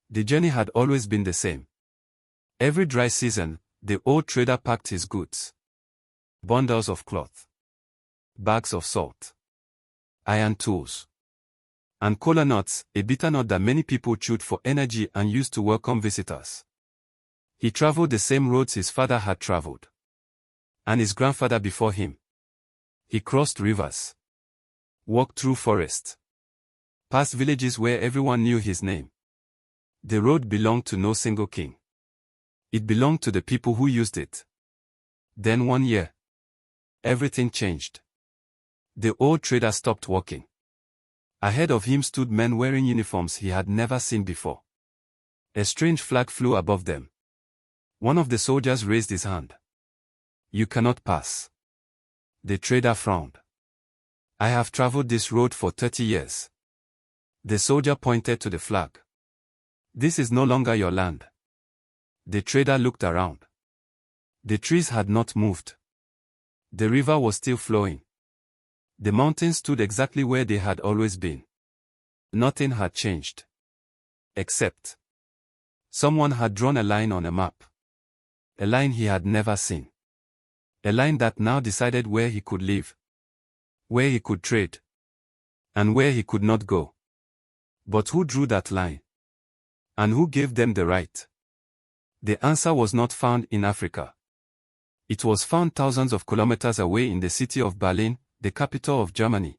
The journey had always been the same. Every dry season, the old trader packed his goods. Bundles of cloth, bags of salt, iron tools, and kola nuts, a bitter nut that many people chewed for energy and used to welcome visitors. He traveled the same roads his father had traveled, and his grandfather before him. He crossed rivers, walked through forests, past villages where everyone knew his name. The road belonged to no single king. It belonged to the people who used it. Then one year, everything changed. The old trader stopped walking. Ahead of him stood men wearing uniforms he had never seen before. A strange flag flew above them. One of the soldiers raised his hand. "You cannot pass." The trader frowned. "I have traveled this road for 30 years. The soldier pointed to the flag. "This is no longer your land." The trader looked around. The trees had not moved. The river was still flowing. The mountains stood exactly where they had always been. Nothing had changed. Except someone had drawn a line on a map. A line he had never seen. A line that now decided where he could live, where he could trade, and where he could not go. But who drew that line? And who gave them the right? The answer was not found in Africa. It was found thousands of kilometers away in the city of Berlin, the capital of Germany.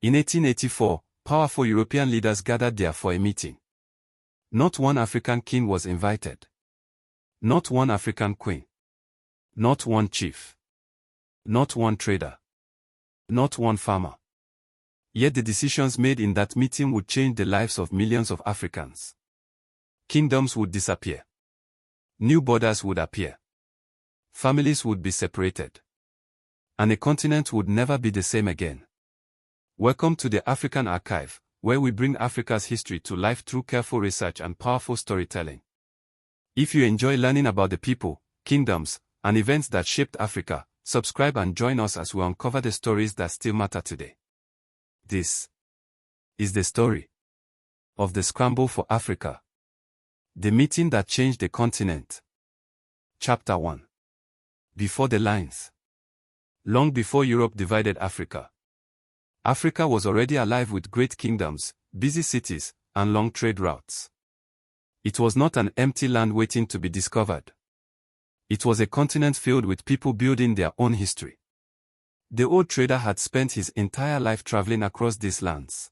In 1884, powerful European leaders gathered there for a meeting. Not one African king was invited. Not one African queen. Not one chief. Not one trader. Not one farmer. Yet the decisions made in that meeting would change the lives of millions of Africans. Kingdoms would disappear. New borders would appear. Families would be separated. And a continent would never be the same again. Welcome to the African Archive, where we bring Africa's history to life through careful research and powerful storytelling. If you enjoy learning about the people, kingdoms, and events that shaped Africa, subscribe and join us as we uncover the stories that still matter today. This is the story of the scramble for Africa. The meeting that changed the continent. Chapter 1. Before the lines. Long before Europe divided Africa, Africa was already alive with great kingdoms, busy cities, and long trade routes. It was not an empty land waiting to be discovered. It was a continent filled with people building their own history. The old trader had spent his entire life traveling across these lands.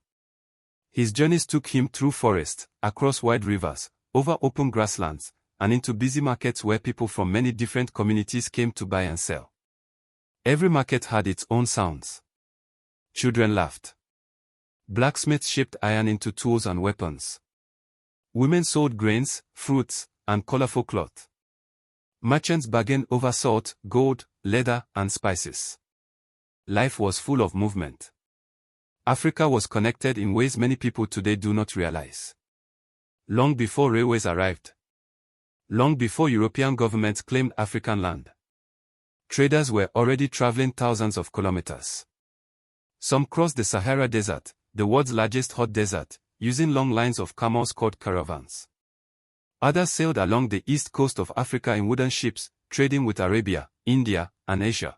His journeys took him through forests, across wide rivers, over open grasslands, and into busy markets where people from many different communities came to buy and sell. Every market had its own sounds. Children laughed. Blacksmiths shaped iron into tools and weapons. Women sold grains, fruits, and colorful cloth. Merchants bargained over salt, gold, leather, and spices. Life was full of movement. Africa was connected in ways many people today do not realize. Long before railways arrived. Long before European governments claimed African land. Traders were already traveling thousands of kilometers. Some crossed the Sahara Desert, the world's largest hot desert, using long lines of camels called caravans. Others sailed along the east coast of Africa in wooden ships, trading with Arabia, India, and Asia.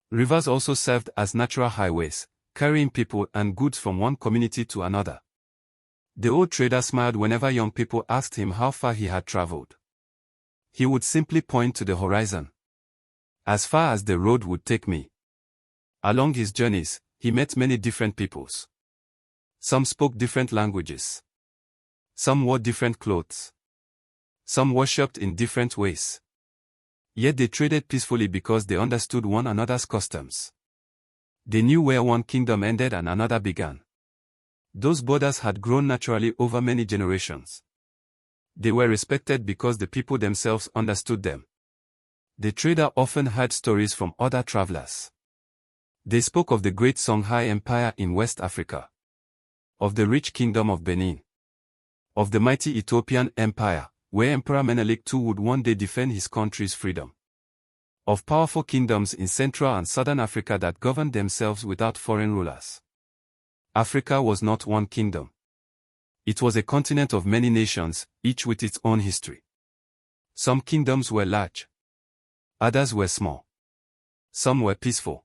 Rivers also served as natural highways, carrying people and goods from one community to another. The old trader smiled whenever young people asked him how far he had traveled. He would simply point to the horizon. As far as the road would take me. Along his journeys, he met many different peoples. Some spoke different languages. Some wore different clothes. Some worshipped in different ways. Yet they traded peacefully because they understood one another's customs. They knew where one kingdom ended and another began. Those borders had grown naturally over many generations. They were respected because the people themselves understood them. The trader often heard stories from other travelers. They spoke of the great Songhai Empire in West Africa, of the rich kingdom of Benin, of the mighty Ethiopian Empire, where Emperor Menelik II would one day defend his country's freedom, of powerful kingdoms in Central and Southern Africa that governed themselves without foreign rulers. Africa was not one kingdom. It was a continent of many nations, each with its own history. Some kingdoms were large. Others were small. Some were peaceful.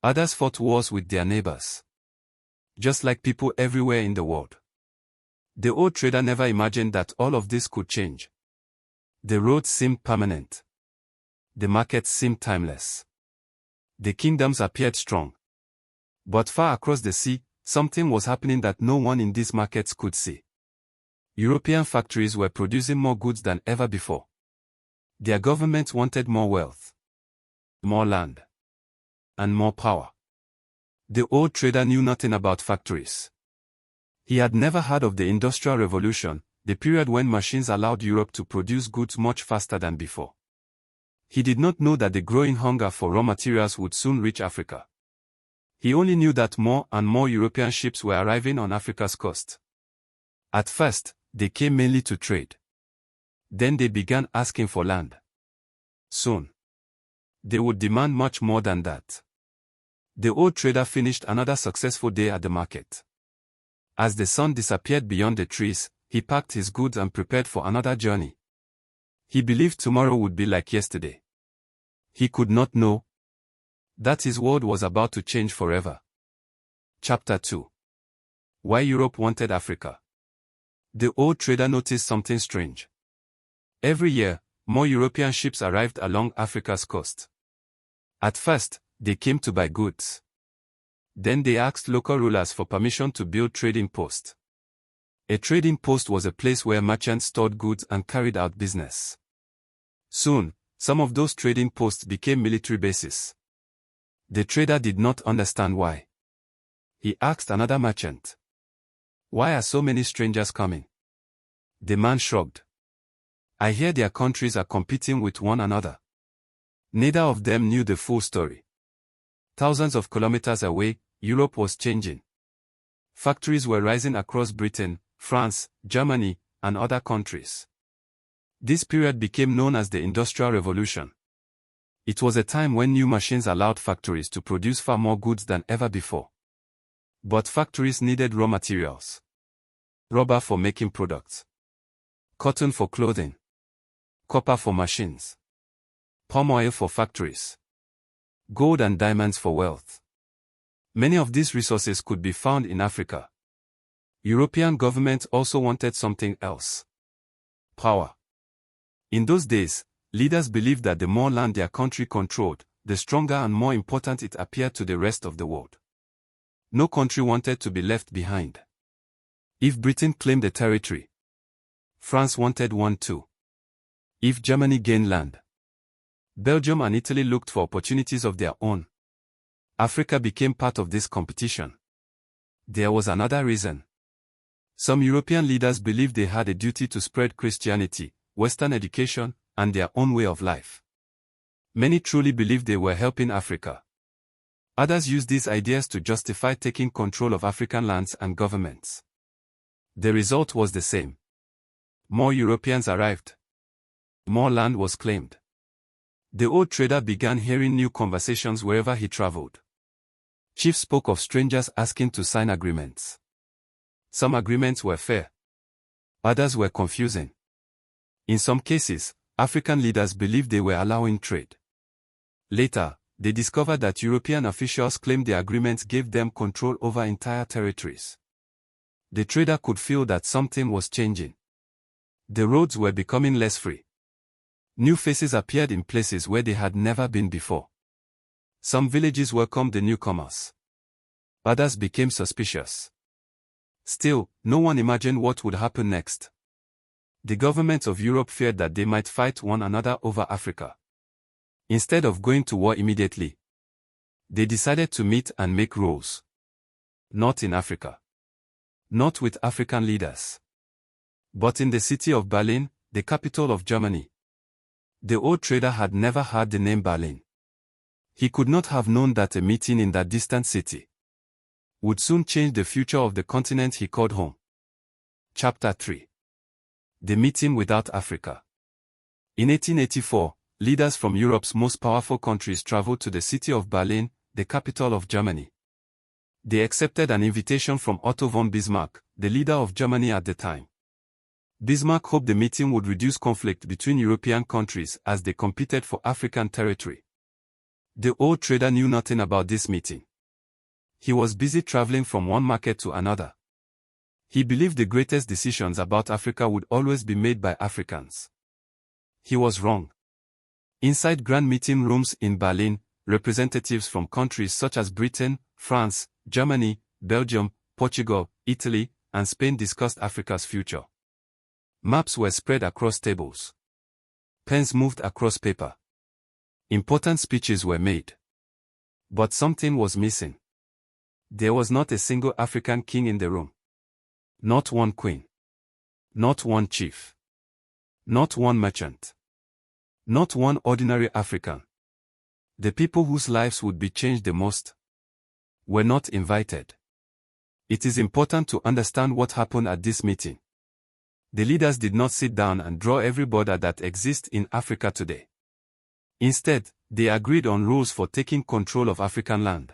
Others fought wars with their neighbors. Just like people everywhere in the world. The old trader never imagined that all of this could change. The roads seemed permanent. The markets seemed timeless. The kingdoms appeared strong. But far across the sea, something was happening that no one in these markets could see. European factories were producing more goods than ever before. Their governments wanted more wealth, more land, and more power. The old trader knew nothing about factories. He had never heard of the Industrial Revolution, the period when machines allowed Europe to produce goods much faster than before. He did not know that the growing hunger for raw materials would soon reach Africa. He only knew that more and more European ships were arriving on Africa's coast. At first, they came mainly to trade. Then they began asking for land. Soon, they would demand much more than that. The old trader finished another successful day at the market. As the sun disappeared beyond the trees, he packed his goods and prepared for another journey. He believed tomorrow would be like yesterday. He could not know that his world was about to change forever. Chapter 2. Why Europe wanted Africa. The old trader noticed something strange. Every year, more European ships arrived along Africa's coast. At first, they came to buy goods. Then they asked local rulers for permission to build trading posts. A trading post was a place where merchants stored goods and carried out business. Soon, some of those trading posts became military bases. The trader did not understand why. He asked another merchant, "Why are so many strangers coming?" The man shrugged. "I hear their countries are competing with one another." Neither of them knew the full story. Thousands of kilometers away, Europe was changing. Factories were rising across Britain, France, Germany, and other countries. This period became known as the Industrial Revolution. It was a time when new machines allowed factories to produce far more goods than ever before. But factories needed raw materials. Rubber for making products. Cotton for clothing. Copper for machines. Palm oil for factories. Gold and diamonds for wealth. Many of these resources could be found in Africa. European governments also wanted something else. Power. In those days, leaders believed that the more land their country controlled, the stronger and more important it appeared to the rest of the world. No country wanted to be left behind. If Britain claimed a territory, France wanted one too. If Germany gained land, Belgium and Italy looked for opportunities of their own. Africa became part of this competition. There was another reason. Some European leaders believed they had a duty to spread Christianity, Western education, and their own way of life. Many truly believed they were helping Africa. Others used these ideas to justify taking control of African lands and governments. The result was the same. More Europeans arrived. More land was claimed. The old trader began hearing new conversations wherever he traveled. Chiefs spoke of strangers asking to sign agreements. Some agreements were fair. Others were confusing. In some cases, African leaders believed they were allowing trade. Later, they discovered that European officials claimed the agreements gave them control over entire territories. The trader could feel that something was changing. The roads were becoming less free. New faces appeared in places where they had never been before. Some villages welcomed the newcomers. Others became suspicious. Still, no one imagined what would happen next. The governments of Europe feared that they might fight one another over Africa. Instead of going to war immediately, they decided to meet and make rules. Not in Africa. Not with African leaders. But in the city of Berlin, the capital of Germany. The old trader had never heard the name Berlin. He could not have known that a meeting in that distant city would soon change the future of the continent he called home. Chapter 3. The meeting without Africa. In 1884, leaders from Europe's most powerful countries traveled to the city of Berlin, the capital of Germany. They accepted an invitation from Otto von Bismarck, the leader of Germany at the time. Bismarck hoped the meeting would reduce conflict between European countries as they competed for African territory. The old trader knew nothing about this meeting. He was busy traveling from one market to another. He believed the greatest decisions about Africa would always be made by Africans. He was wrong. Inside grand meeting rooms in Berlin, representatives from countries such as Britain, France, Germany, Belgium, Portugal, Italy, and Spain discussed Africa's future. Maps were spread across tables. Pens moved across paper. Important speeches were made. But something was missing. There was not a single African king in the room. Not one queen. Not one chief. Not one merchant. Not one ordinary African. The people whose lives would be changed the most were not invited. It is important to understand what happened at this meeting. The leaders did not sit down and draw every border that exists in Africa today. Instead, they agreed on rules for taking control of African land.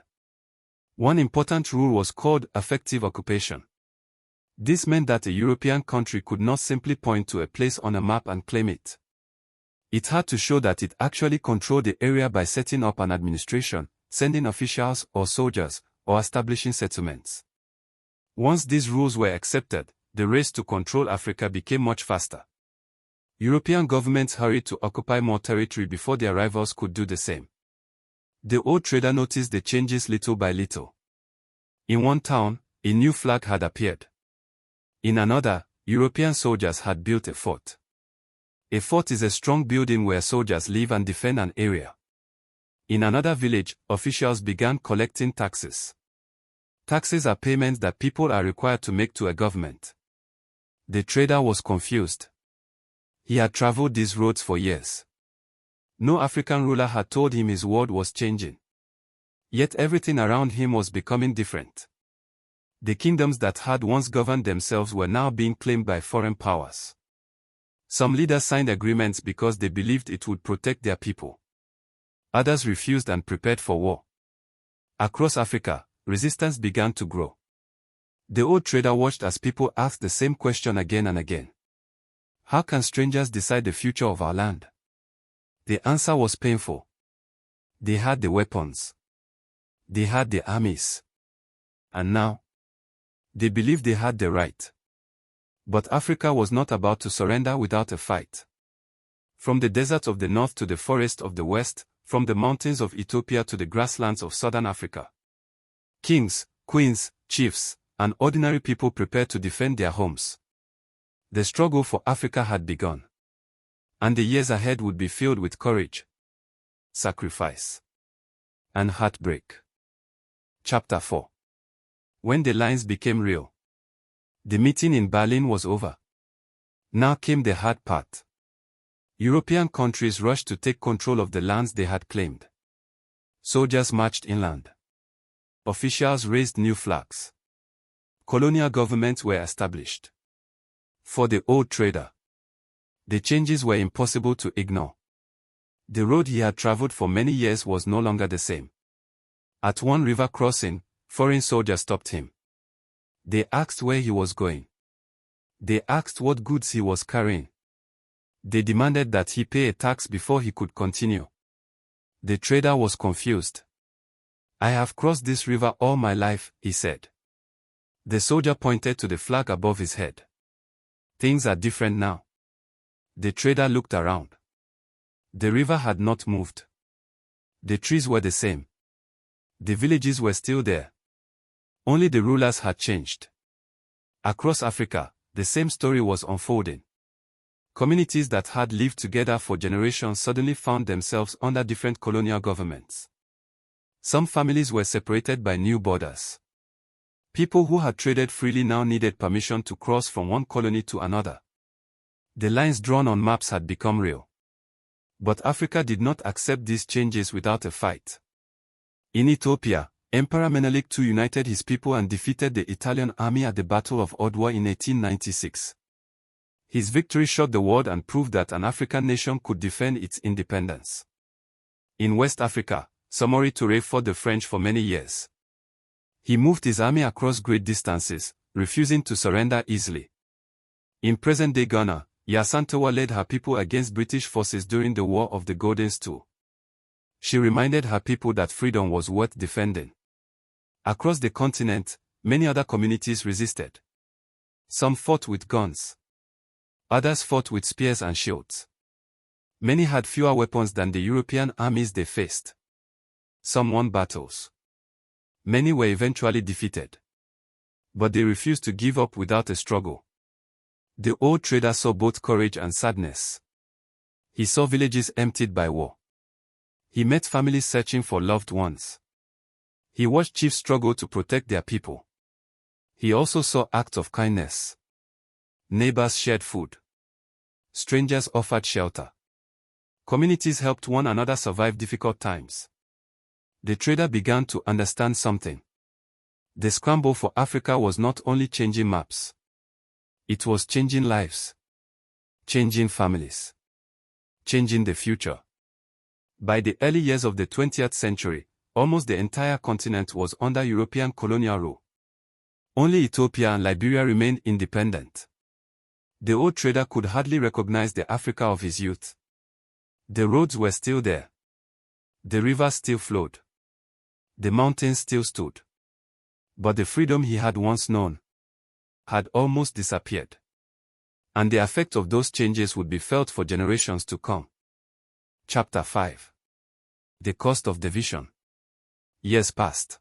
One important rule was called effective occupation. This meant that a European country could not simply point to a place on a map and claim it. It had to show that it actually controlled the area by setting up an administration, sending officials or soldiers, or establishing settlements. Once these rules were accepted, the race to control Africa became much faster. European governments hurried to occupy more territory before their rivals could do the same. The old trader noticed the changes little by little. In one town, a new flag had appeared. In another, European soldiers had built a fort. A fort is a strong building where soldiers live and defend an area. In another village, officials began collecting taxes. Taxes are payments that people are required to make to a government. The trader was confused. He had traveled these roads for years. No African ruler had told him his world was changing. Yet everything around him was becoming different. The kingdoms that had once governed themselves were now being claimed by foreign powers. Some leaders signed agreements because they believed it would protect their people. Others refused and prepared for war. Across Africa, resistance began to grow. The old trader watched as people asked the same question again and again. How can strangers decide the future of our land? The answer was painful. They had the weapons. They had the armies. And now, they believed they had the right. But Africa was not about to surrender without a fight. From the desert of the north to the forest of the west, from the mountains of Ethiopia to the grasslands of southern Africa. Kings, queens, chiefs, and ordinary people prepared to defend their homes. The struggle for Africa had begun. And the years ahead would be filled with courage, sacrifice, and heartbreak. Chapter 4. When the lines became real. The meeting in Berlin was over. Now came the hard part. European countries rushed to take control of the lands they had claimed. Soldiers marched inland. Officials raised new flags. Colonial governments were established. For the old trader, the changes were impossible to ignore. The road he had traveled for many years was no longer the same. At one river crossing, foreign soldiers stopped him. They asked where he was going. They asked what goods he was carrying. They demanded that he pay a tax before he could continue. The trader was confused. I have crossed this river all my life, he said. The soldier pointed to the flag above his head. Things are different now. The trader looked around. The river had not moved. The trees were the same. The villages were still there. Only the rulers had changed. Across Africa, the same story was unfolding. Communities that had lived together for generations suddenly found themselves under different colonial governments. Some families were separated by new borders. People who had traded freely now needed permission to cross from one colony to another. The lines drawn on maps had become real. But Africa did not accept these changes without a fight. In Ethiopia, Emperor Menelik II united his people and defeated the Italian army at the Battle of Odwa in 1896. His victory shocked the world and proved that an African nation could defend its independence. In West Africa, Samori Touré fought the French for many years. He moved his army across great distances, refusing to surrender easily. In present-day Ghana, Yasantowa led her people against British forces during the War of the Golden Stool. She reminded her people that freedom was worth defending. Across the continent, many other communities resisted. Some fought with guns. Others fought with spears and shields. Many had fewer weapons than the European armies they faced. Some won battles. Many were eventually defeated. But they refused to give up without a struggle. The old trader saw both courage and sadness. He saw villages emptied by war. He met families searching for loved ones. He watched chiefs struggle to protect their people. He also saw acts of kindness. Neighbors shared food. Strangers offered shelter. Communities helped one another survive difficult times. The trader began to understand something. The scramble for Africa was not only changing maps. It was changing lives. Changing families. Changing the future. By the early years of the 20th century, almost the entire continent was under European colonial rule. Only Ethiopia and Liberia remained independent. The old trader could hardly recognize the Africa of his youth. The roads were still there. The rivers still flowed. The mountains still stood. But the freedom he had once known had almost disappeared. And the effect of those changes would be felt for generations to come. Chapter 5. The Cost of Division. Years passed.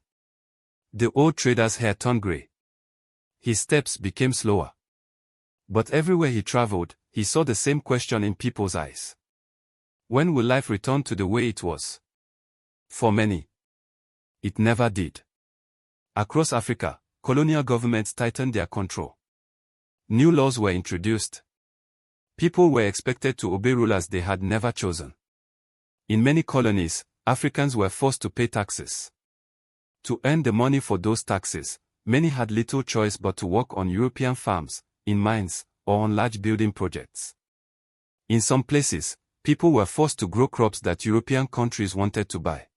The old trader's hair turned gray. His steps became slower. But everywhere he traveled, he saw the same question in people's eyes. When will life return to the way it was? For many, it never did. Across Africa, colonial governments tightened their control. New laws were introduced. People were expected to obey rulers they had never chosen. In many colonies, Africans were forced to pay taxes. To earn the money for those taxes, many had little choice but to work on European farms, in mines, or on large building projects. In some places, people were forced to grow crops that European countries wanted to buy.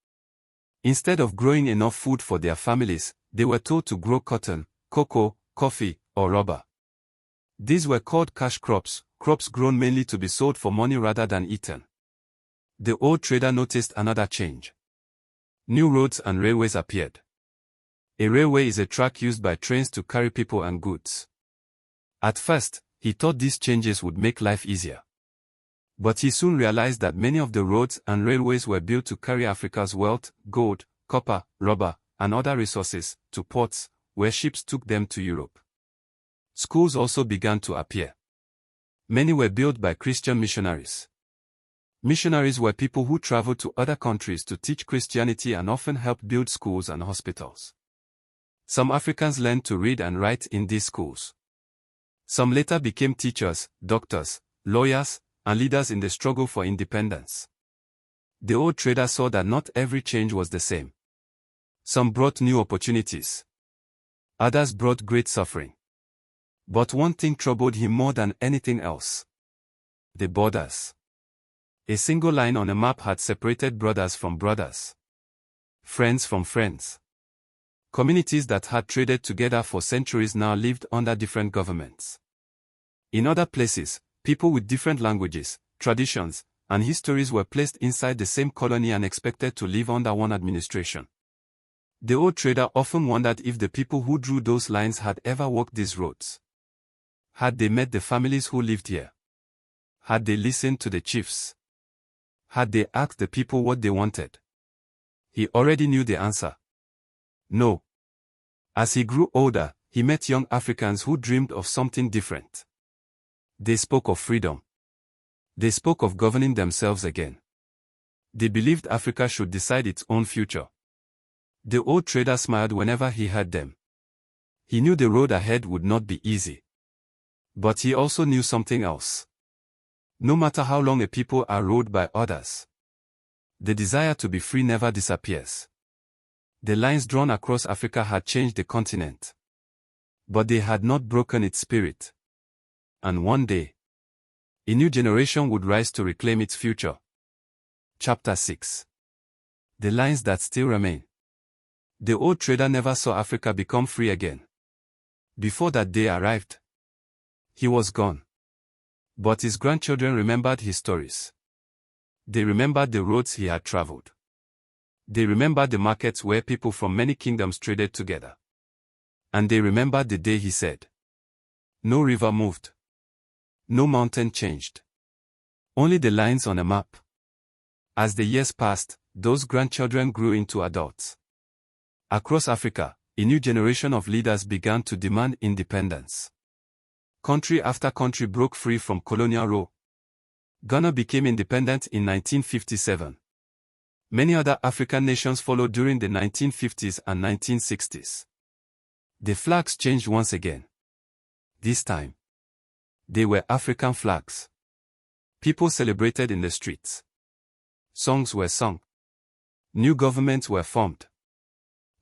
Instead of growing enough food for their families, they were told to grow cotton, cocoa, coffee, or rubber. These were called cash crops, crops grown mainly to be sold for money rather than eaten. The old trader noticed another change. New roads and railways appeared. A railway is a track used by trains to carry people and goods. At first, he thought these changes would make life easier. But he soon realized that many of the roads and railways were built to carry Africa's wealth, gold, copper, rubber, and other resources, to ports, where ships took them to Europe. Schools also began to appear. Many were built by Christian missionaries. Missionaries were people who traveled to other countries to teach Christianity and often helped build schools and hospitals. Some Africans learned to read and write in these schools. Some later became teachers, doctors, lawyers, and leaders in the struggle for independence. The old trader saw that not every change was the same. Some brought new opportunities. Others brought great suffering. But one thing troubled him more than anything else: the borders. A single line on a map had separated brothers from brothers, friends from friends. Communities that had traded together for centuries now lived under different governments. In other places, people with different languages, traditions, and histories were placed inside the same colony and expected to live under one administration. The old trader often wondered if the people who drew those lines had ever walked these roads. Had they met the families who lived here? Had they listened to the chiefs? Had they asked the people what they wanted? He already knew the answer. No. As he grew older, he met young Africans who dreamed of something different. They spoke of freedom. They spoke of governing themselves again. They believed Africa should decide its own future. The old trader smiled whenever he heard them. He knew the road ahead would not be easy. But he also knew something else. No matter how long a people are ruled by others, the desire to be free never disappears. The lines drawn across Africa had changed the continent, but they had not broken its spirit. And one day, a new generation would rise to reclaim its future. Chapter 6. The lines that still remain. The old trader never saw Africa become free again. Before that day arrived, he was gone. But his grandchildren remembered his stories. They remembered the roads he had traveled. They remembered the markets where people from many kingdoms traded together. And they remembered the day he said, "No river moved. No mountain changed. Only the lines on a map." As the years passed, those grandchildren grew into adults. Across Africa, a new generation of leaders began to demand independence. Country after country broke free from colonial rule. Ghana became independent in 1957. Many other African nations followed during the 1950s and 1960s. The flags changed once again. This time, they were African flags. People celebrated in the streets. Songs were sung. New governments were formed.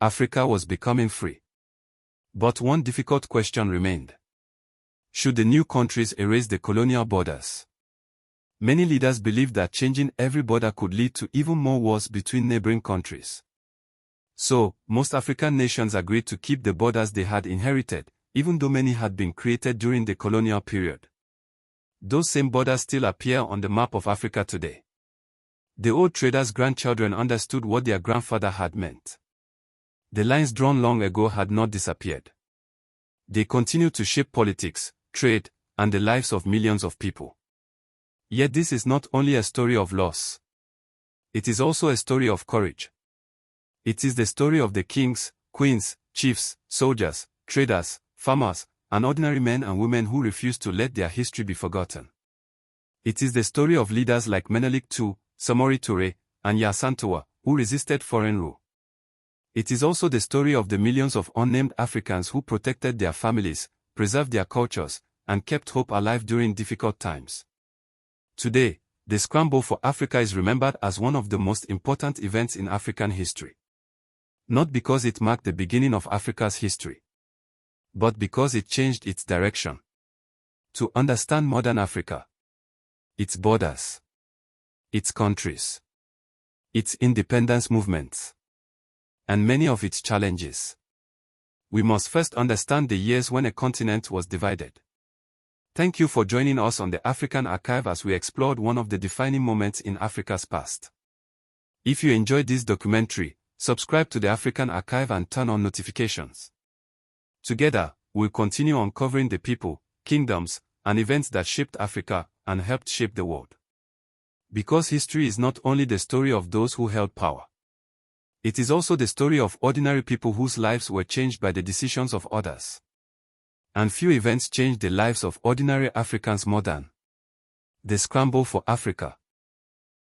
Africa was becoming free. But one difficult question remained. Should the new countries erase the colonial borders? Many leaders believed that changing every border could lead to even more wars between neighboring countries. So, most African nations agreed to keep the borders they had inherited, even though many had been created during the colonial period. Those same borders still appear on the map of Africa today. The old traders' grandchildren understood what their grandfather had meant. The lines drawn long ago had not disappeared. They continue to shape politics, trade, and the lives of millions of people. Yet this is not only a story of loss. It is also a story of courage. It is the story of the kings, queens, chiefs, soldiers, traders, farmers, and ordinary men and women who refused to let their history be forgotten. It is the story of leaders like Menelik II, Samori Toure, and Yasantoa, who resisted foreign rule. It is also the story of the millions of unnamed Africans who protected their families, preserved their cultures, and kept hope alive during difficult times. Today, the scramble for Africa is remembered as one of the most important events in African history. Not because it marked the beginning of Africa's history, but because it changed its direction. To understand modern Africa, its borders, its countries, its independence movements, and many of its challenges, we must first understand the years when a continent was divided. Thank you for joining us on the African Archive as we explored one of the defining moments in Africa's past. If you enjoyed this documentary, subscribe to the African Archive and turn on notifications. Together, we'll continue uncovering the people, kingdoms, and events that shaped Africa and helped shape the world. Because history is not only the story of those who held power. It is also the story of ordinary people whose lives were changed by the decisions of others. And few events changed the lives of ordinary Africans more than the scramble for Africa.